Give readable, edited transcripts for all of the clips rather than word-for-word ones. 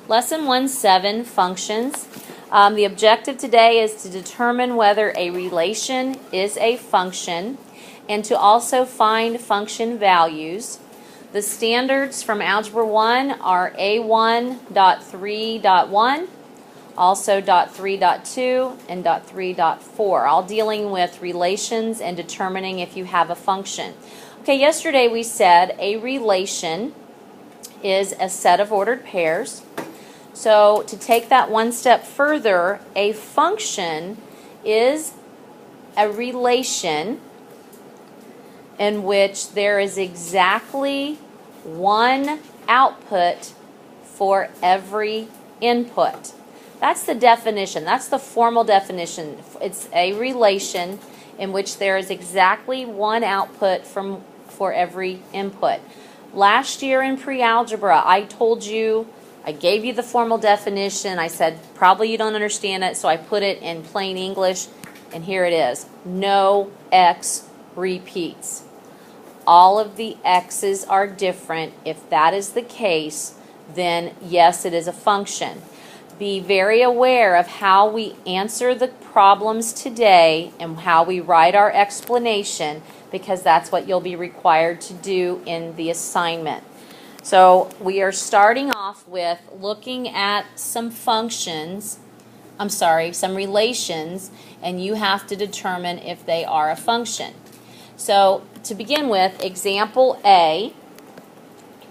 Lesson 1-7, functions. The objective today is to determine whether a relation is a function and to also find function values. The standards from Algebra 1 are A1.3.1, also .3.2 and .3.4, all dealing with relations and determining if you have a function. Okay, yesterday we said a relation is a set of ordered pairs. So to take that one step further, a function is a relation in which there is exactly one output for every input. That's the definition. That's the formal definition. It's a relation in which there is exactly one output for every input. Last year in pre-algebra, I gave you the formal definition. I said, probably you don't understand it, so I put it in plain English, and here it is. No x repeats. All of the x's are different. If that is the case, then yes, it is a function. Be very aware of how we answer the problems today and how we write our explanation, because that's what you'll be required to do in the assignment. So we are starting off with looking at some relations, and you have to determine if they are a function. So to begin with, example A,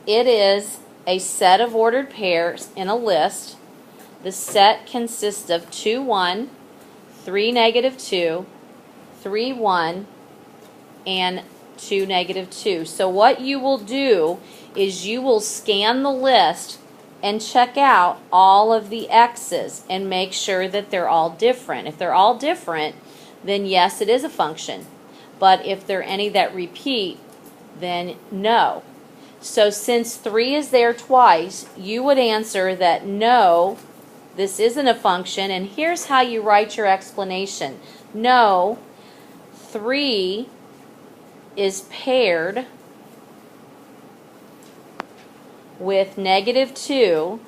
it is a set of ordered pairs in a list. The set consists of 2, 1, 3, negative 2, 3, 1, and 2, negative 2. So what you will do is you will scan the list and check out all of the x's and make sure that they're all different. If they're all different, then yes, it is a function. But if there are any that repeat, then no. So since 3 is there twice, you would answer that no, this isn't a function, and here's how you write your explanation. No, 3 is paired with negative 2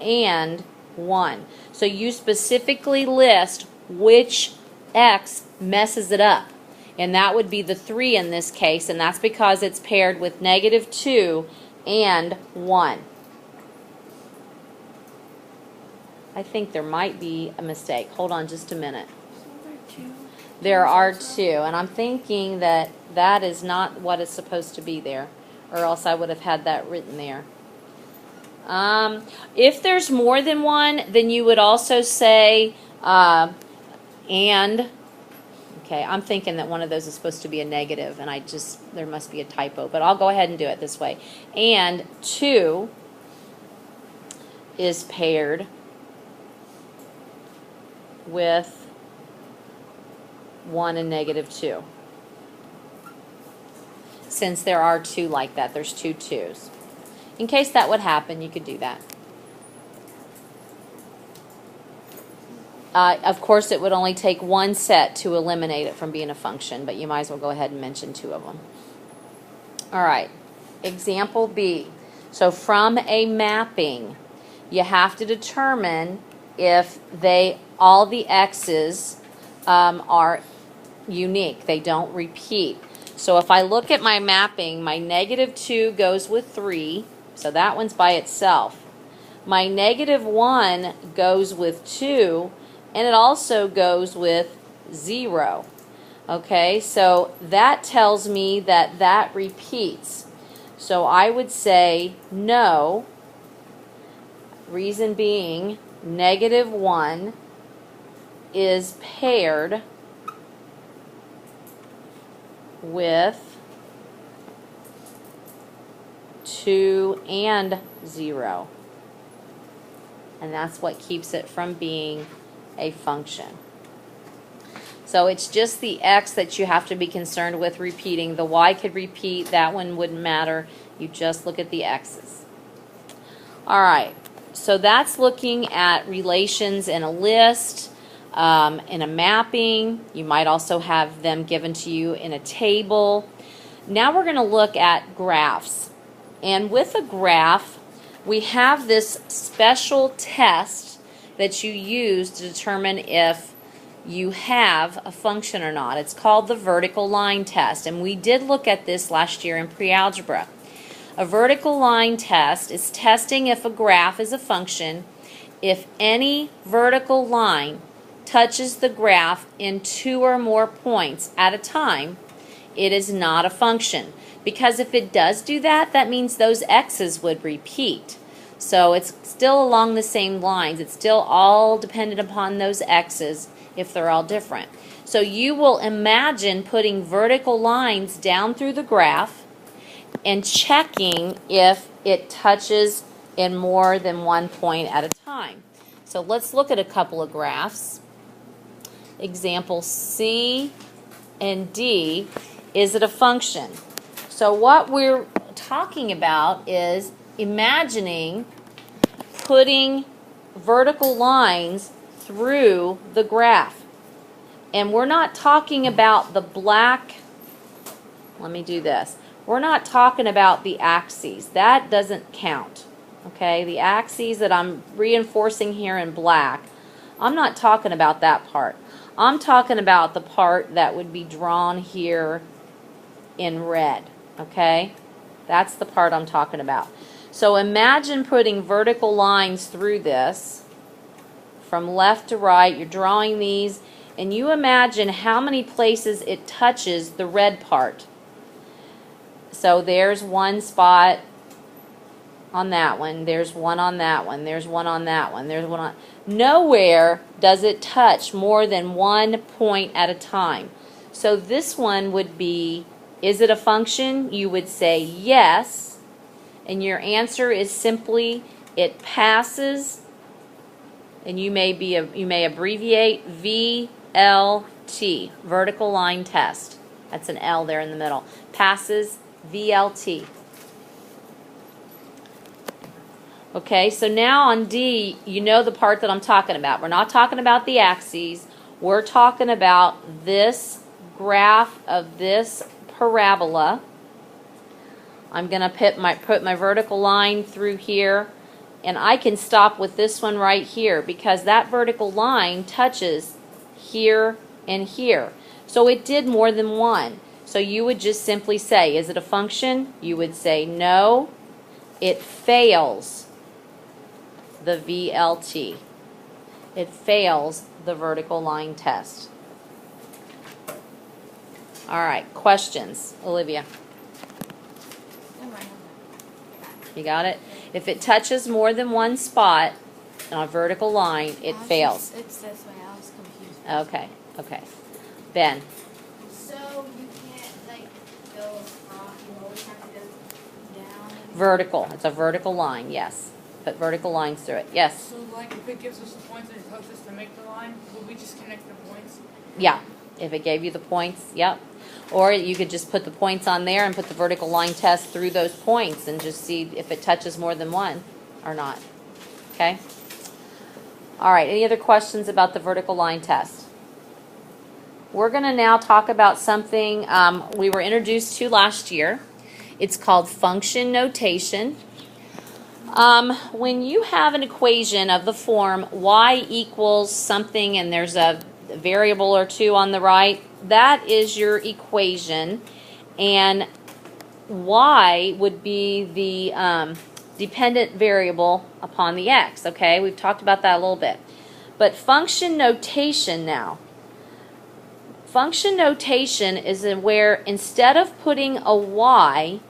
and 1. So you specifically list which x messes it up. And that would be the 3 in this case, and that's because it's paired with negative 2 and 1. I think there might be a mistake. Hold on just a minute. There are 2, and I'm thinking that that is not what is supposed to be there, or else I would have had that written there. If there's more than one, then you would also say and. Okay, I'm thinking that one of those is supposed to be a negative, and there must be a typo, but I'll go ahead and do it this way. And 2 is paired with 1 and negative 2. Since there are 2 like that, there's 2 2's. In case that would happen, you could do that. Of course, it would only take one set to eliminate it from being a function, but you might as well go ahead and mention 2 of them. All right, example B. So from a mapping, you have to determine if all the x's are unique. They don't repeat. So if I look at my mapping, my negative 2 goes with 3, so that one's by itself. My negative 1 goes with 2, and it also goes with 0. Okay, so that tells me that that repeats. So I would say no, reason being negative 1 is paired with 2 and 0. And that's what keeps it from being a function. So it's just the x that you have to be concerned with repeating. The y could repeat. That one wouldn't matter. You just look at the x's. All right. So that's looking at relations in a list, in a mapping. You might also have them given to you in a table. Now we're going to look at graphs. And with a graph, we have this special test that you use to determine if you have a function or not. It's called the vertical line test, and we did look at this last year in pre-algebra. A vertical line test is testing if a graph is a function if any vertical line touches the graph in 2 or more points at a time. It is not a function, because if it does do that, that means those x's would repeat. So it's still along the same lines. It's still all dependent upon those x's if they're all different. So you will imagine putting vertical lines down through the graph and checking if it touches in more than one point at a time. So let's look at a couple of graphs. Example C and D. Is it a function? So what we're talking about is imagining putting vertical lines through the graph. And we're not talking about the black, let me do this. We're not talking about the axes. That doesn't count. Okay, the axes that I'm reinforcing here in black, I'm not talking about that part. I'm talking about the part that would be drawn here in red. Okay, that's the part I'm talking about. So imagine putting vertical lines through this from left to right. You're drawing these, and you imagine how many places it touches the red part. So there's one spot on that one, there's one on that one, there's one on that one, there's one on... Nowhere does it touch more than 1 point at a time. So this one would be, is it a function? You would say yes, and your answer is simply it passes, and you may abbreviate VLT, vertical line test. That's an L there in the middle. Passes VLT. Okay, so now on D, you know the part that I'm talking about. We're not talking about the axes. We're talking about this graph of this parabola. I'm going to put my vertical line through here, and I can stop with this one right here because that vertical line touches here and here. So it did more than one. So you would just simply say, is it a function? You would say no, it fails the VLT. It fails the vertical line test. All right, questions. Olivia. You got it? If it touches more than one spot on a vertical line, it fails. It's this way. I was confused. Okay, okay. Ben. So you can't like go across. You always have to go down. Vertical. It's a vertical line, yes. Put vertical lines through it. Yes? So like if it gives us the points and it tells us to make the line, will we just connect the points? Yeah. If it gave you the points, yep. Or you could just put the points on there and put the vertical line test through those points and just see if it touches more than one or not. Okay? All right, any other questions about the vertical line test? We're going to now talk about something we were introduced to last year. It's called function notation. When you have an equation of the form y equals something and there's a variable or two on the right, that is your equation, and y would be the dependent variable upon the x. Okay, we've talked about that a little bit. But function notation now. Function notation is where instead of putting a y,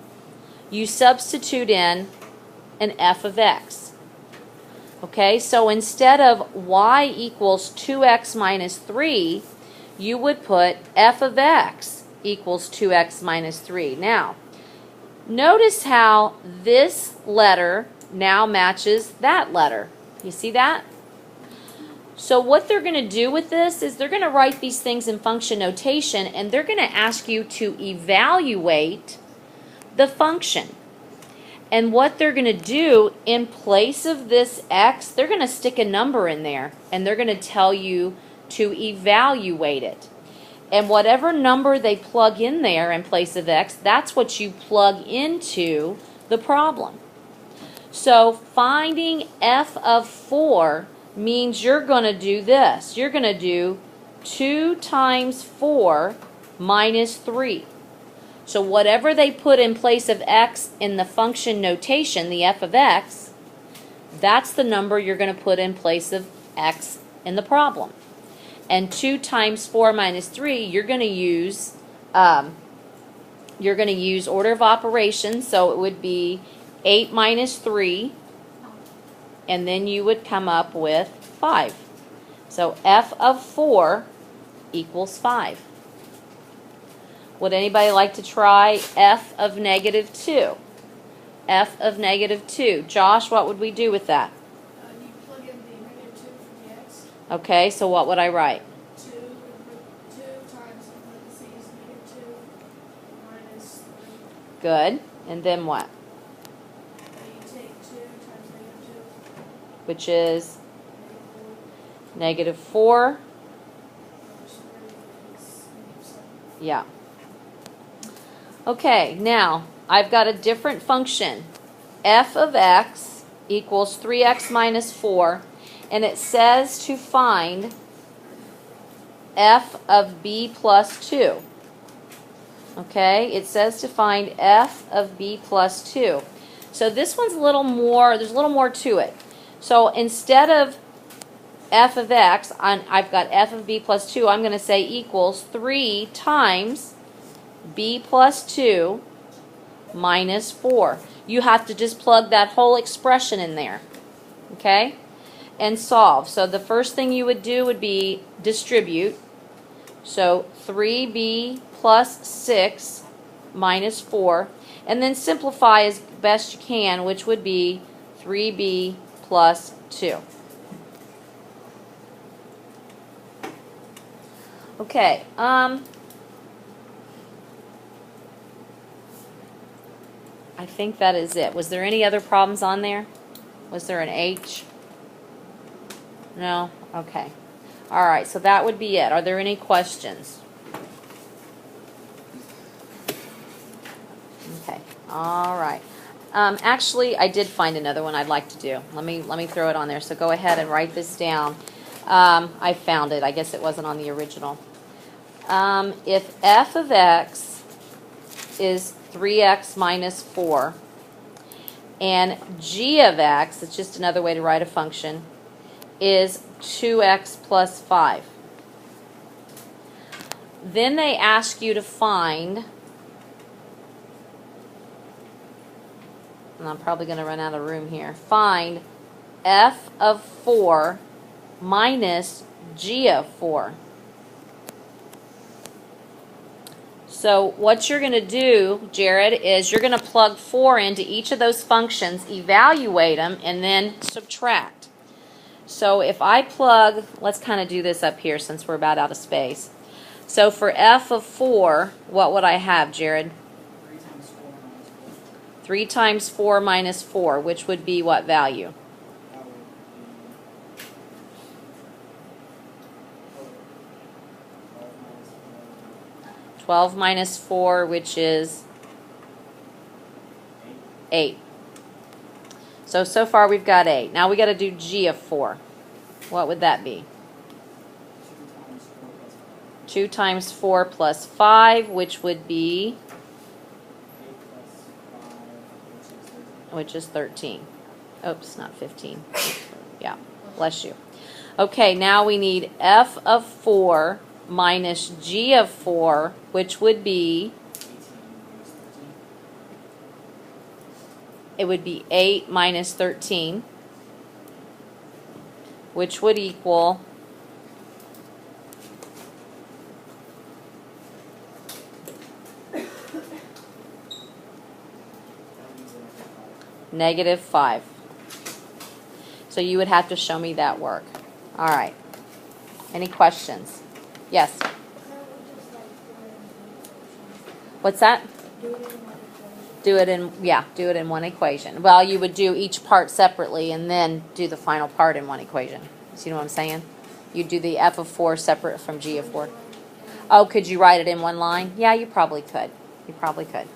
you substitute in an f of x. Okay, so instead of y equals 2x minus 3, you would put f of x equals 2x minus 3. Now, notice how this letter now matches that letter. You see that? So what they're going to do with this is they're going to write these things in function notation, and they're going to ask you to evaluate the function. And what they're going to do, in place of this x, they're going to stick a number in there, and they're going to tell you to evaluate it. And whatever number they plug in there in place of x, that's what you plug into the problem. So finding f of 4 means you're going to do this. You're going to do 2 times 4 minus 3. So whatever they put in place of x in the function notation, the f of x, that's the number you're going to put in place of x in the problem. And 2 times 4 minus 3, you're going to use order of operations, so it would be 8 minus 3, and then you would come up with 5. So f of 4 equals 5. Would anybody like to try f of negative 2? F of negative 2. Josh, what would we do with that? You plug in the negative 2 for the x. Okay, so what would I write? 2 times parentheses negative 2 minus 3. Good. And then what? You take 2 times negative 2, Which is negative 4, negative 4. minus 3 is negative 7. Yeah. Okay, now I've got a different function. F of x equals 3x minus 4, and it says to find f of b plus 2. Okay, it says to find f of b plus 2. So this one's a little more, there's a little more to it. So instead of f of x, I've got f of b plus 2, I'm going to say equals 3 times b plus 2 minus 4. You have to just plug that whole expression in there, okay, and solve. So the first thing you would do would be distribute. So 3b plus 6 minus 4, and then simplify as best you can, which would be 3b plus 2. Okay, I think that is it. Was there any other problems on there? Was there an H? No? Okay. All right, so that would be it. Are there any questions? Okay. All right. Actually, I did find another one I'd like to do. Let me throw it on there. So go ahead and write this down. I found it. I guess it wasn't on the original. If f of x is 3x minus 4, and g of x, it's just another way to write a function, is 2x plus 5. Then they ask you to find, and I'm probably going to run out of room here, find f of 4 minus g of 4. So what you're going to do, Jared, is you're going to plug 4 into each of those functions, evaluate them, and then subtract. So if I plug, let's kind of do this up here since we're about out of space. So for f of 4, what would I have, Jared? 3 times 4 minus 4, which would be what value? 12 minus 4, which is 8. So far we've got 8. Now we got to do g of 4. What would that be? 2 times 4 plus 5, which would be, which is 13. Oops, not 15. Yeah, bless you. Okay, now we need f of 4 minus g of 4, which would be, it would be 8 minus 13, which would equal negative 5. So you would have to show me that work. All right. Any questions? Yes. What's that? Do it in one equation. Well, you would do each part separately and then do the final part in one equation. See what I'm saying? You'd do the f of 4 separate from g of 4. Oh, could you write it in one line? Yeah, you probably could. You probably could.